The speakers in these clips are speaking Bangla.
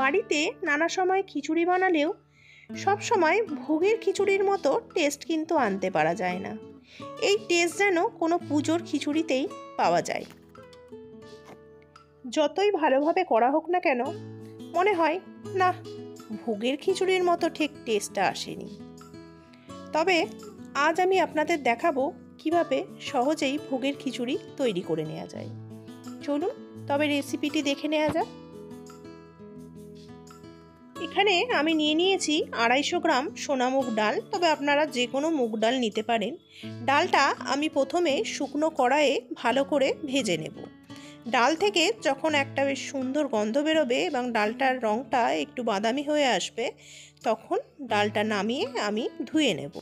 বাড়িতে নানা সময় খিচুড়ি বানালেও সব সময় ভোগের খিচুড়ির মতো টেস্ট কিন্তু আনতে পারা যায় না। এই টেস্ট যেন কোনো পুজোর খিচুড়িতেই পাওয়া যায়। যতই ভালোভাবে করা হোক না কেন, মনে হয় না, ভোগের খিচুড়ির মতো ঠিক টেস্টটা আসেনি। তবে আজ আমি আপনাদের দেখাবো কিভাবে সহজেই ভোগের খিচুড়ি তৈরি করে নেওয়া যায়। চলুন তবে রেসিপিটি দেখে নেওয়া যাক। এখানে আমি নিয়ে নিয়েছি 250 গ্রাম সোনা মুগ ডাল, তবে আপনারা যে কোনো মুগ ডাল নিতে পারেন। ডালটা আমি প্রথমে শুকনো কড়াইয়ে ভালো করে ভেজে নেব। ডাল থেকে যখন একটা বেশ সুন্দর গন্ধ বেরোবে এবং ডালটার রঙটা একটু বাদামি হয়ে আসবে, তখন ডালটা নামিয়ে আমি ধুয়ে নেব।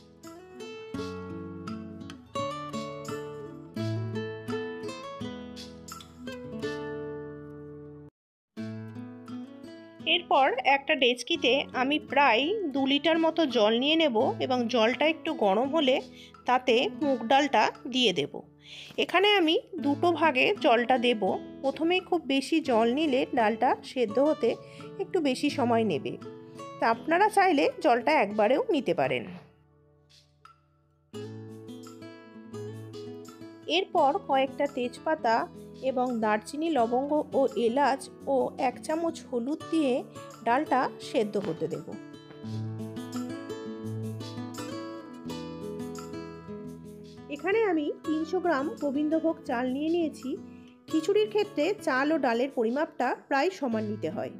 এরপর একটা ডেচকিতে আমি প্রায় 2 লিটার মতো জল নিয়ে নেব এবং জলটা একটু গরম হলে তাতে মুগ ডালটা দিয়ে দেব। এখানে আমি দুটো ভাগে জলটা দেব। প্রথমেই খুব বেশি জল নিলে ডালটা সেদ্ধ হতে একটু বেশি সময় নেবে, তা আপনারা চাইলে জলটা একবারেও নিতে পারেন। এরপর কয়েকটা তেজপাতা এবং দারচিনি, লবঙ্গ ও এলাচ ও 1 চামচ হলুদ দিয়ে ডালটা সেদ্ধ হতে দেব। এখানে আমি 300 গ্রাম গোবিন্দভোগ চাল নিয়ে নিয়েছি। খিচুড়ির ক্ষেত্রে চাল ও ডালের পরিমাপটা প্রায় সমান নিতে হয়।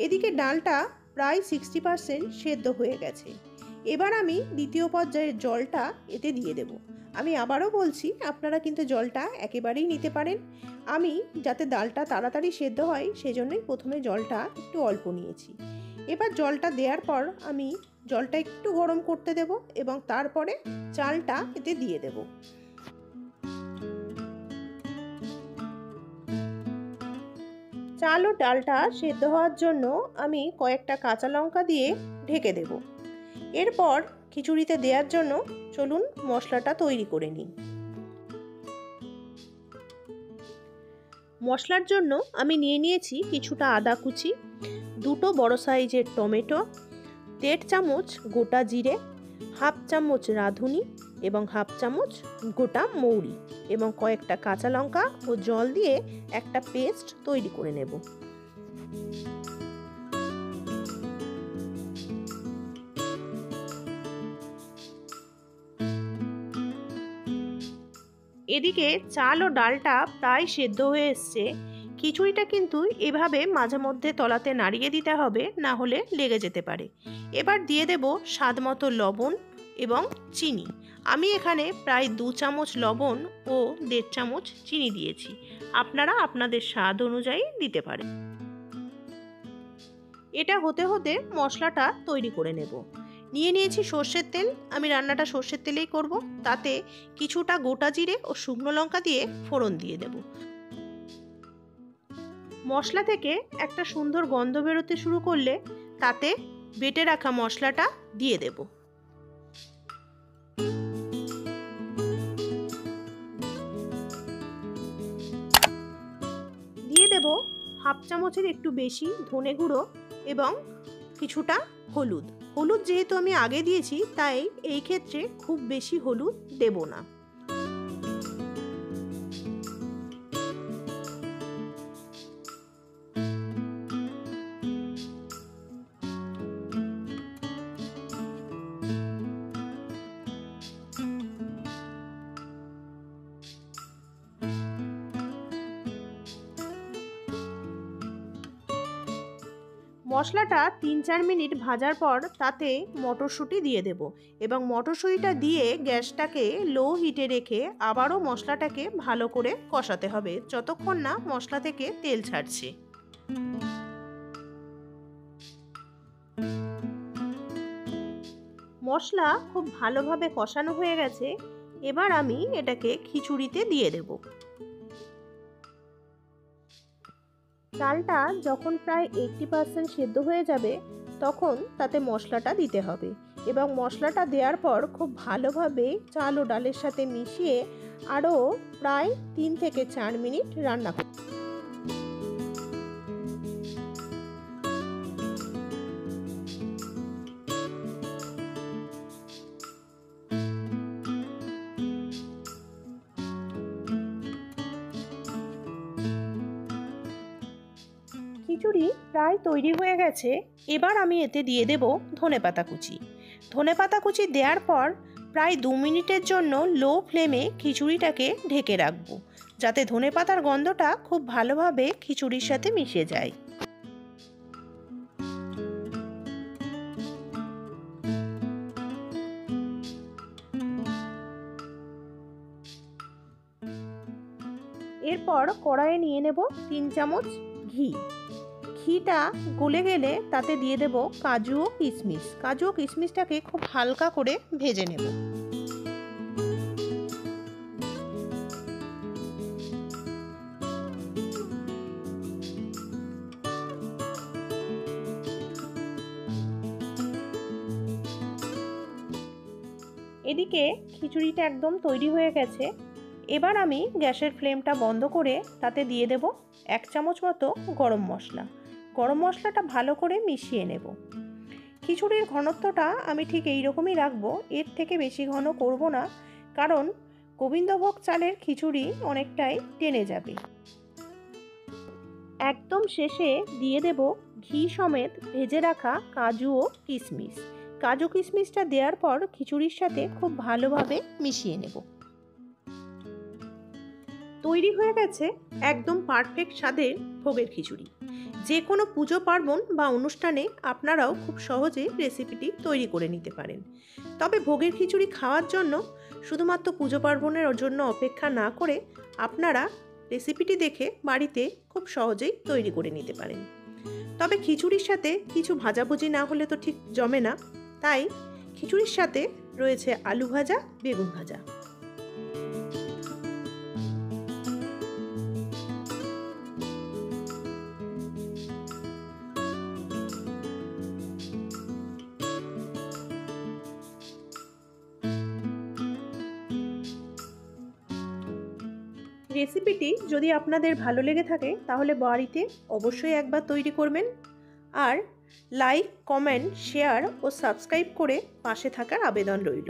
এদিকে ডালটা প্রায় 60% সেদ্ধ হয়ে গেছে। এবার আমি দ্বিতীয় পর্যায়ের জলটা এতে দিয়ে দেব। আমি আবারও বলছি, আপনারা কিন্তু জলটা একেবারেই নিতে পারেন। আমি যাতে ডালটা তাড়াতাড়ি সেদ্ধ হয় সেজন্যই প্রথমে জলটা একটু অল্প নিয়েছি। এবার জলটা দেওয়ার পর আমি জলটা একটু গরম করতে দেব এবং তারপরে চালটা এতে দিয়ে দেব। চাল ও ডালটা সেদ্ধ হওয়ার জন্য আমি কয়েকটা কাঁচা লঙ্কা দিয়ে ঢেকে দেব। এরপর খিচুড়িতে দেওয়ার জন্য চলুন মশলাটা তৈরি করে নিই। মশলার জন্য আমি নিয়ে নিয়েছি কিছুটা আদা কুচি, 2টো বড় সাইজের টমেটো, 1.5 চামচ গোটা জিরে, 1/2 চামচ রাঁধুনি এবং 1/2 চামচ গোটা মৌরি এবং কয়েকটা কাঁচা লঙ্কা ও জল দিয়ে একটা পেস্ট তৈরি করে নেব। এদিকে চাল ও ডালটা প্রায় সেদ্ধ হয়ে এসছে। খিচুড়িটা কিন্তু এভাবে মাঝে মধ্যে তলাতে নাড়িয়ে দিতে হবে, না হলে লেগে যেতে পারে। এবার দিয়ে দেব স্বাদ মতো লবণ এবং চিনি। আমি এখানে প্রায় 2 চামচ লবণ ও 1.5 চামচ চিনি দিয়েছি। আপনারা আপনাদের স্বাদ অনুযায়ী দিতে পারেন। এটা হতে হতে মশলাটা তৈরি করে নেব। নিয়ে নিয়েছি সর্ষের তেল। আমি রান্নাটা সর্ষের তেলেই করব। তাতে কিছুটা গোটা জিরে ও শুকনো লঙ্কা দিয়ে ফোড়ন দিয়ে দেব। মশলা থেকে একটা সুন্দর গন্ধ বেরোতে শুরু করলে তাতে বেটে রাখা মশলাটা দিয়ে দেব। দিয়ে দেব 1/2 চামচের একটু বেশি ধনে গুঁড়ো এবং কিছুটা হলুদ। হলুদ যেহেতু আমি আগে দিয়েছি, তাই এই ক্ষেত্রে খুব বেশি হলুদ দেব না। মশলাটা 3-4 মিনিট ভাজার পর তাতে মটরশুঁটি দিয়ে দেব এবং মটরশুঁটিটা দিয়ে গ্যাসটাকে লো হিটে রেখে আবারও মশলাটাকে ভালো করে কষাতে হবে যতক্ষণ না মশলা থেকে তেল ছাড়ছে। মশলা খুব ভালোভাবে কষানো হয়ে গেছে। এবার আমি এটাকে খিচুড়িতে দিয়ে দেব। চালটা যখন প্রায় 80% সেদ্ধ হয়ে যাবে তখন তাতে মশলাটা দিতে হবে এবং মশলাটা দেওয়ার পর খুব ভালোভাবে চাল ও ডালের সাথে মিশিয়ে আরও প্রায় 3 থেকে 4 মিনিট রান্না করতে। খিচুড়ি প্রায় তৈরি হয়ে গেছে। এবার আমি এতে দিয়ে দেব ধনেপাতা কুচি। ধনেপাতা কুচি দেওয়ার পর প্রায় 2 মিনিটের জন্য লো ফ্লেমে খিচুড়িটাকে ঢেকে রাখবো, যাতে ধনেপাতার গন্ধটা খুব ভালোভাবে খিচুড়ির সাথে মিশে যায়। এরপর কড়াইয়ে নিয়ে নেব 3 চামচ ঘি। ঘিটা গলে গেলে তাতে দিয়ে দেব কাজু ও কিশমিশ। কাজু ও কিশমিশটাকে খুব হালকা করে ভেজে নেব। এদিকে খিচুড়িটা একদম তৈরি হয়ে গেছে। এবার আমি গ্যাসের ফ্লেমটা বন্ধ করে তাতে দিয়ে দেব 1 চামচ মতো গরম মশলা। গরম মশলাটা ভালো করে মিশিয়ে নেব। খিচুড়ির ঘনত্বটা আমি ঠিক এই রকমই রাখবো, এর থেকে বেশি ঘন করব না, কারণ গোবিন্দভোগ চালের খিচুড়ি অনেকটাই টেনে যাবে। একদম শেষে দিয়ে দেব ঘি সমেত ভেজে রাখা কাজু ও কিশমিশ। কাজু কিশমিশটা দেওয়ার পর খিচুড়ির সাথে খুব ভালোভাবে মিশিয়ে নেব। তৈরি হয়ে গেছে একদম পারফেক্ট স্বাদের ভোগের খিচুড়ি। যে কোনো পুজো পার্বণ বা অনুষ্ঠানে আপনারাও খুব সহজে রেসিপিটি তৈরি করে নিতে পারেন। তবে ভোগের খিচুড়ি খাওয়ার জন্য শুধুমাত্র পুজো পার্বণের জন্য অপেক্ষা না করে আপনারা রেসিপিটি দেখে বাড়িতে খুব সহজেই তৈরি করে নিতে পারেন। তবে খিচুড়ির সাথে কিছু ভাজাভুজি না হলে তো ঠিক জমে না, তাই খিচুড়ির সাথে রয়েছে আলু ভাজা, বেগুন ভাজা। রেসিপিটি যদি আপনাদের ভালো লেগে থাকে তাহলে বাড়িতে অবশ্যই একবার তৈরি করবেন, আর লাইক, কমেন্ট, শেয়ার ও সাবস্ক্রাইব করে পাশে থাকার আবেদন রইল।